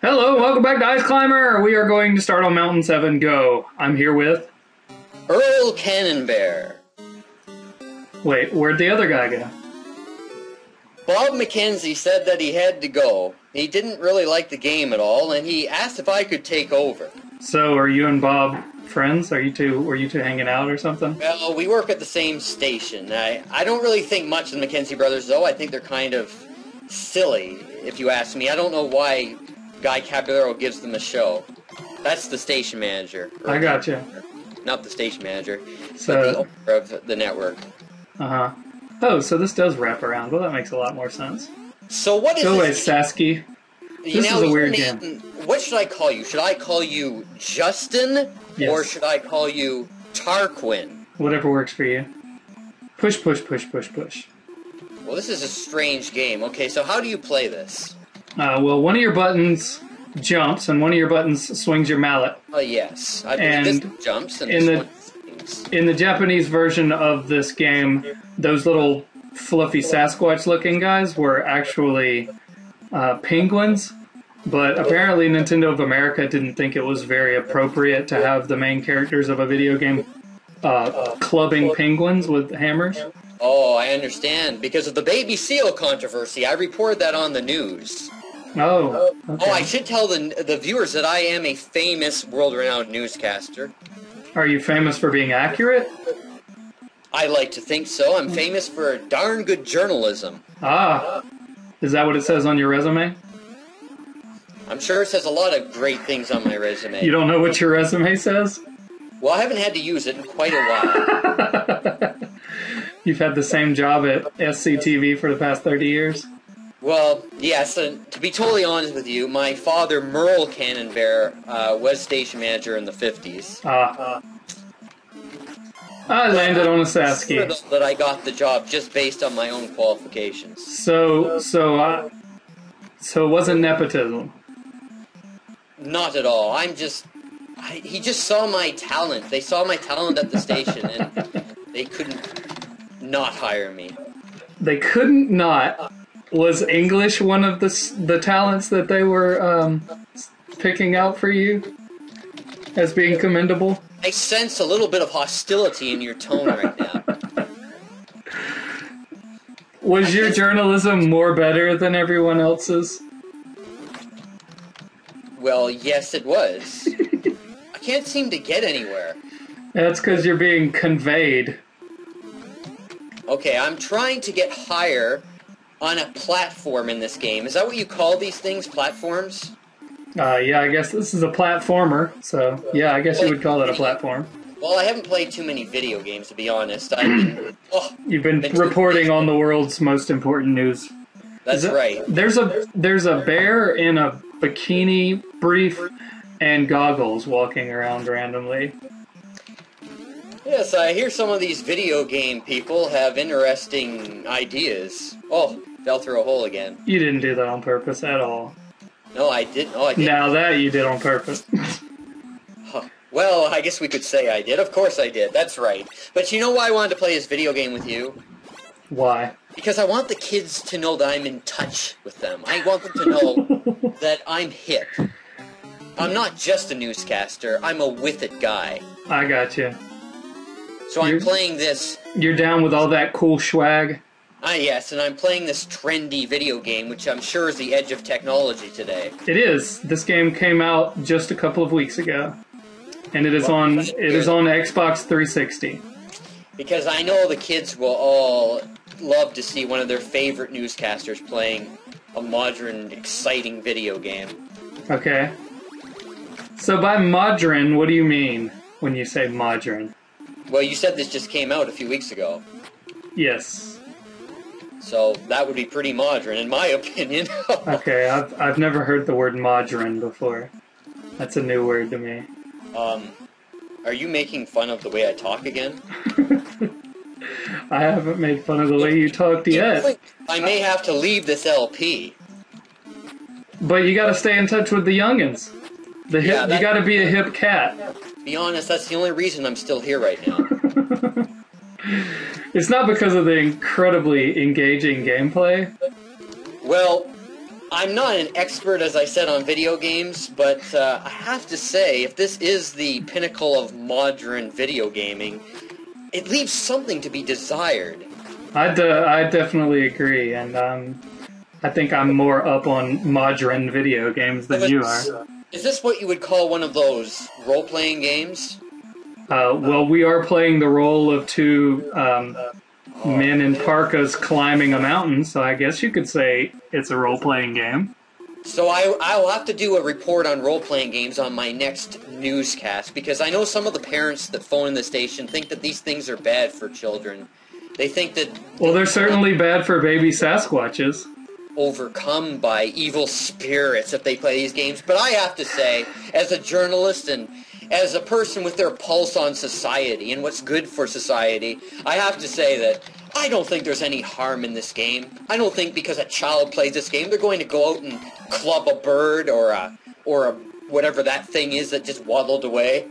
Hello, welcome back to Ice Climber. We are going to start on Mountain 7 Go. I'm here with... Earl Camembert. Wait, where'd the other guy go? Bob McKenzie said that he had to go. He didn't really like the game at all, and he asked if I could take over. So, are you and Bob friends? Were you two hanging out or something? Well, we work at the same station. I don't really think much of the McKenzie brothers, though. I think they're kind of silly, if you ask me. I don't know why Guy Caballero gives them a show. That's the station manager. I gotcha. Not the station manager, So, but the owner of the network. Uh-huh. Oh, so this does wrap around. Well, that makes a lot more sense. So what is Go away, this? Sasky. This is a weird game. What should I call you? Should I call you Justin? Yes. Or should I call you Tarquin? Whatever works for you. Push, push, push, push, push. Well, this is a strange game. Okay, so how do you play this? Well, one of your buttons jumps, and one of your buttons swings your mallet. Oh, yes. I believe this one jumps, and this one swings. In the Japanese version of this game, those little fluffy Sasquatch-looking guys were actually penguins, but apparently Nintendo of America didn't think it was very appropriate to have the main characters of a video game clubbing penguins with hammers. Oh, I understand. Because of the baby seal controversy, I reported that on the news. Oh, okay. Oh, I should tell the viewers that I am a famous world-renowned newscaster. Are you famous for being accurate? I like to think so. I'm famous for darn good journalism. Ah, is that what it says on your resume? I'm sure it says a lot of great things on my resume. You don't know what your resume says? Well, I haven't had to use it in quite a while. You've had the same job at SCTV for the past 30 years? Well, yes, to be totally honest with you, my father, Earl Camembert, was station manager in the 50s. I landed on a Sasky. I'm sure that I got the job just based on my own qualifications. So it wasn't nepotism? Not at all. He just saw my talent. They saw my talent at the station, and they couldn't not hire me. They couldn't not. Was English one of the talents that they were picking out for you as being commendable? I sense a little bit of hostility in your tone right now. Was your journalism more better than everyone else's? Well, yes, it was. I can't seem to get anywhere. That's because you're being conveyed. Okay, I'm trying to get higher on a platform in this game. Is that what you call these things, platforms? Yeah, I guess this is a platformer, so yeah, I guess you would call it a platform. Well, I haven't played too many video games, to be honest. You've been reporting on the world's most important news. That's right. There's a bear in a bikini brief and goggles walking around randomly. Yes, I hear some of these video game people have interesting ideas. Oh, fell through a hole again. You didn't do that on purpose at all. No, I didn't. Oh, I didn't. Now that you did on purpose. Well, I guess we could say I did. Of course I did. That's right. But you know why I wanted to play this video game with you? Why? Because I want the kids to know that I'm in touch with them. I want them to know that I'm hip. I'm not just a newscaster. I'm a with it guy. I got you. So I'm playing this... You're down with all that cool swag? Ah, yes, and I'm playing this trendy video game, which I'm sure is the edge of technology today. It is. This game came out just a couple of weeks ago. And it is on Xbox 360. Because I know the kids will all love to see one of their favorite newscasters playing a modern, exciting video game. Okay. So by modern, what do you mean when you say modern? Well, you said this just came out a few weeks ago. Yes. So that would be pretty modern, in my opinion. Okay, I've never heard the word modern before. That's a new word to me. Are you making fun of the way I talk again? I haven't made fun of the way you talked yet. I may have to leave this LP. But you gotta stay in touch with the youngins. You gotta be a hip cat. To be honest, that's the only reason I'm still here right now. It's not because of the incredibly engaging gameplay. Well, I'm not an expert, as I said, on video games, but I have to say, if this is the pinnacle of modern video gaming, it leaves something to be desired. I definitely agree, and I think I'm more up on modern video games than you are. Is this what you would call one of those role-playing games? Well, we are playing the role of two men in parkas climbing a mountain, so I guess you could say it's a role-playing game. So I'll have to do a report on role-playing games on my next newscast, because I know some of the parents that phone in the station think that these things are bad for children. They think that... Well, they're certainly bad for baby Sasquatches. Overcome by evil spirits if they play these games. But I have to say, as a journalist and as a person with their pulse on society and what's good for society, I have to say that I don't think there's any harm in this game. I don't think because a child plays this game, they're going to go out and club a bird or a whatever that thing is that just waddled away.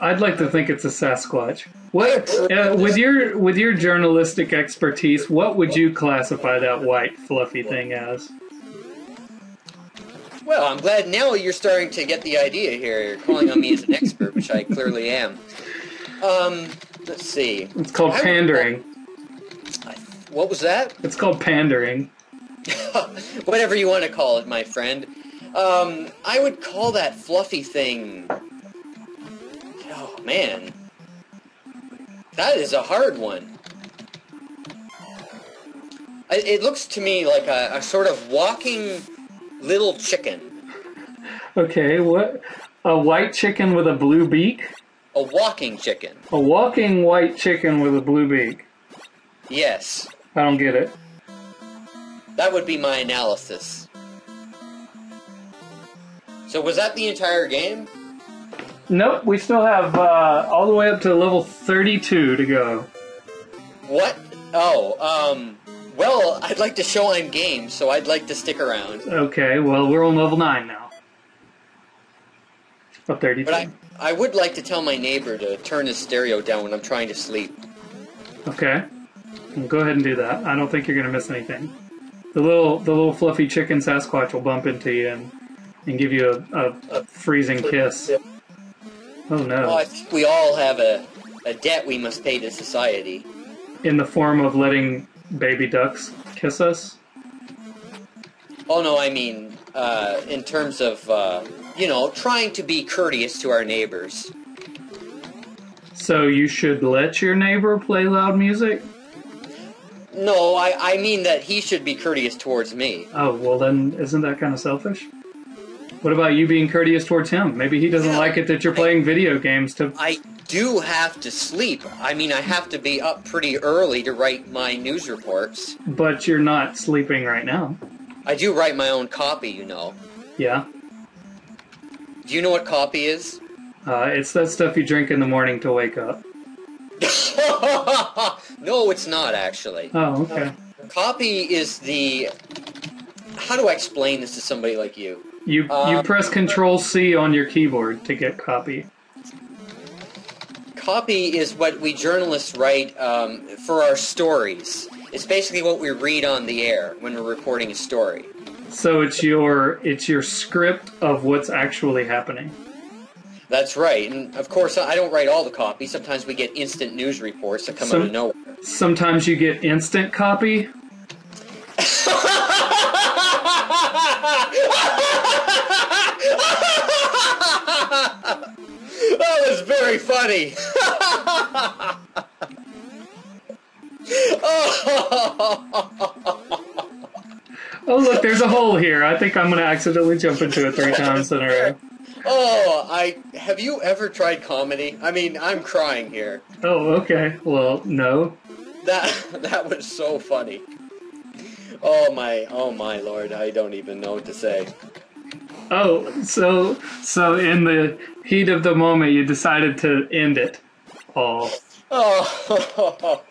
I'd like to think it's a Sasquatch. What with your journalistic expertise, what would you classify that white fluffy thing as? Well, I'm glad now you're starting to get the idea here. You're calling on me as an expert, which I clearly am. Let's see. It's called pandering. What was that? It's called pandering. Whatever you want to call it, my friend. I would call that fluffy thing... Oh, man. That is a hard one. It looks to me like a sort of walking little chicken. Okay, what? A white chicken with a blue beak? A walking chicken. A walking white chicken with a blue beak. Yes. I don't get it. That would be my analysis. So was that the entire game? Nope, we still have all the way up to level 32 to go. What? Oh, well, I'd like to show I'm game, so I'd like to stick around. Okay, well, we're on level 9 now. Up 32. But I would like to tell my neighbor to turn his stereo down when I'm trying to sleep. Okay. Well, go ahead and do that. I don't think you're going to miss anything. The little fluffy chicken Sasquatch will bump into you and give you a freezing kiss. Oh no. Well, I think we all have a debt we must pay to society. In the form of letting baby ducks kiss us? Oh no, I mean, in terms of, trying to be courteous to our neighbors. So you should let your neighbor play loud music? No, I mean that he should be courteous towards me. Oh, well then, isn't that kind of selfish? What about you being courteous towards him? Maybe he doesn't like it that you're playing video games to... I do have to sleep. I mean, I have to be up pretty early to write my news reports. But you're not sleeping right now. I do write my own copy, you know. Yeah? Do you know what copy is? It's that stuff you drink in the morning to wake up. No, it's not, actually. Oh, okay. Copy is the... How do I explain this to somebody like you? You press Control-C on your keyboard to get copy. Copy is what we journalists write for our stories. It's basically what we read on the air when we're reporting a story. So it's your script of what's actually happening. That's right, and of course I don't write all the copy. Sometimes we get instant news reports that come out of nowhere. Sometimes you get instant copy. That was very funny. Oh look, there's a hole here. I think I'm going to accidentally jump into it 3 times in a row. Oh, have you ever tried comedy? I mean, I'm crying here. Oh, okay. Well, no. That was so funny. Oh my lord, I don't even know what to say. Oh, so in the heat of the moment, you decided to end it all. Oh.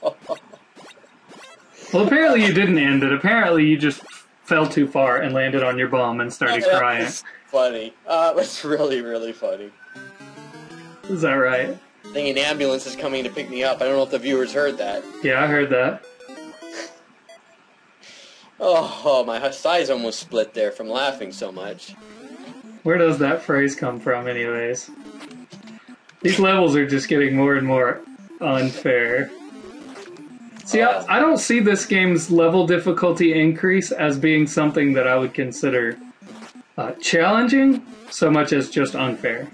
Well, apparently you didn't end it. Apparently you just fell too far and landed on your bum and started crying. That's funny. That's really, really funny. Is that right? I think an ambulance is coming to pick me up. I don't know if the viewers heard that. Yeah, I heard that. Oh, my sides almost split there from laughing so much. Where does that phrase come from, anyways? These levels are just getting more and more unfair. See, I don't see this game's level difficulty increase as being something that I would consider challenging so much as just unfair.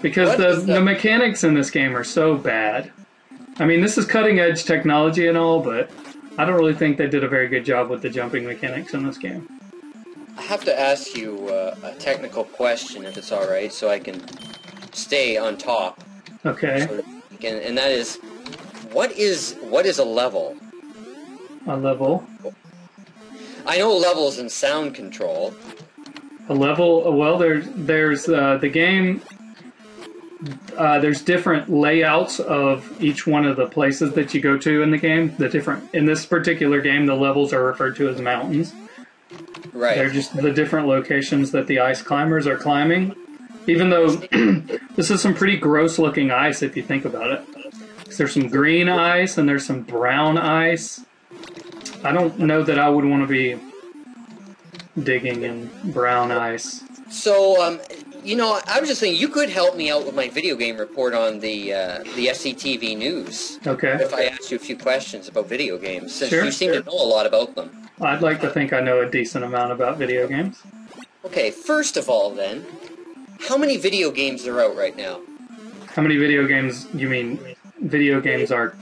Because the mechanics in this game are so bad. I mean, this is cutting-edge technology and all, but I don't really think they did a very good job with the jumping mechanics in this game. I have to ask you a technical question, if it's all right, so I can stay on top. Okay. And that is, what is a level? A level? I know levels in sound control. A level? Well, there's the game. There's different layouts of each one of the places that you go to in the game. In this particular game, the levels are referred to as mountains. Right. They're just the different locations that the ice climbers are climbing. Even though this is some pretty gross-looking ice if you think about it. There's some green ice and there's some brown ice. I don't know that I would want to be digging in brown ice. So, you know, I was just thinking you could help me out with my video game report on the SCTV news. Okay. If I ask you a few questions about video games, since Sure. you seem to know a lot about them. I'd like to think I know a decent amount about video games. Okay, first of all then, how many video games are out right now? How many video games, you mean video games are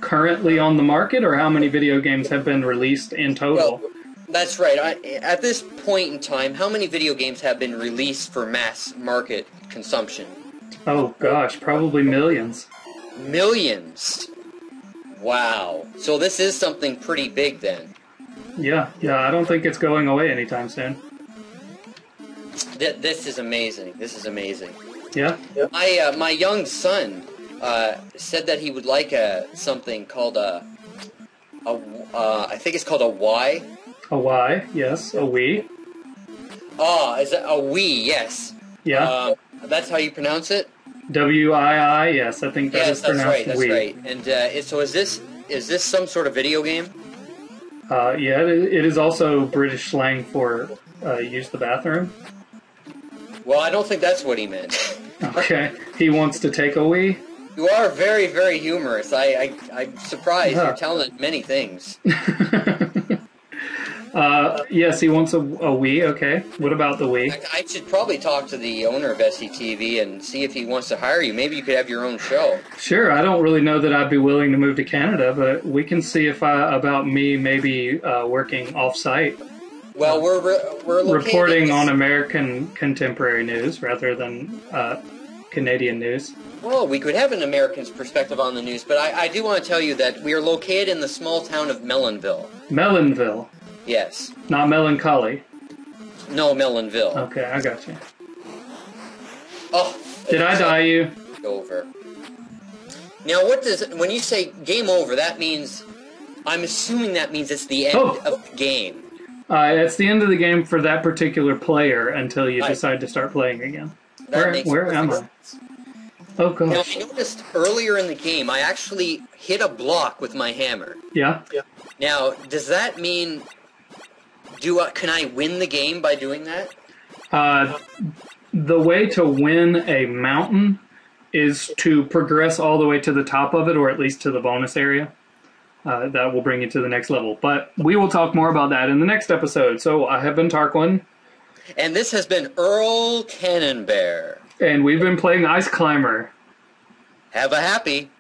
currently on the market, or how many video games have been released in total? Well, that's right. At this point in time, how many video games have been released for mass market consumption? Oh gosh, probably millions. Millions. Wow. So this is something pretty big then. Yeah, I don't think it's going away anytime soon. This is amazing. This is amazing. Yeah? My young son said that he would like something called I think it's called a Y. A Y, yes. A Wii. Oh, is it a Wii? Yes. Yeah. That's how you pronounce it? W-I-I, yes. I think that is pronounced that's Wii. right. And so is this some sort of video game? Yeah, it is also British slang for use the bathroom. Well, I don't think that's what he meant. Okay. He wants to take a Wii? You are very, very humorous. I'm surprised. You're telling many things. Yes, he wants a Wii. Okay. What about the Wii? I should probably talk to the owner of SCTV and see if he wants to hire you. Maybe you could have your own show. Sure. I don't really know that I'd be willing to move to Canada, but we can see if about me maybe working off-site. Well, we're reporting on American contemporary news rather than Canadian news. Well, we could have an American's perspective on the news, but I do want to tell you that we are located in the small town of Melonville. Melonville? Yes. Not melancholy? No, Melonville. Okay, I got you. Oh. Did I die you? Over. Now, when you say game over, that means, I'm assuming that means it's the end of the game. It's the end of the game for that particular player until you decide to start playing again. Where am I? Oh, gosh. Now, I noticed earlier in the game, I actually hit a block with my hammer. Yeah? Now, does that mean, can I win the game by doing that? The way to win a mountain is to progress all the way to the top of it, or at least to the bonus area. That will bring you to the next level. But we will talk more about that in the next episode. So I have been Tarquin. And this has been Earl Camembert. And we've been playing Ice Climber. Have a happy.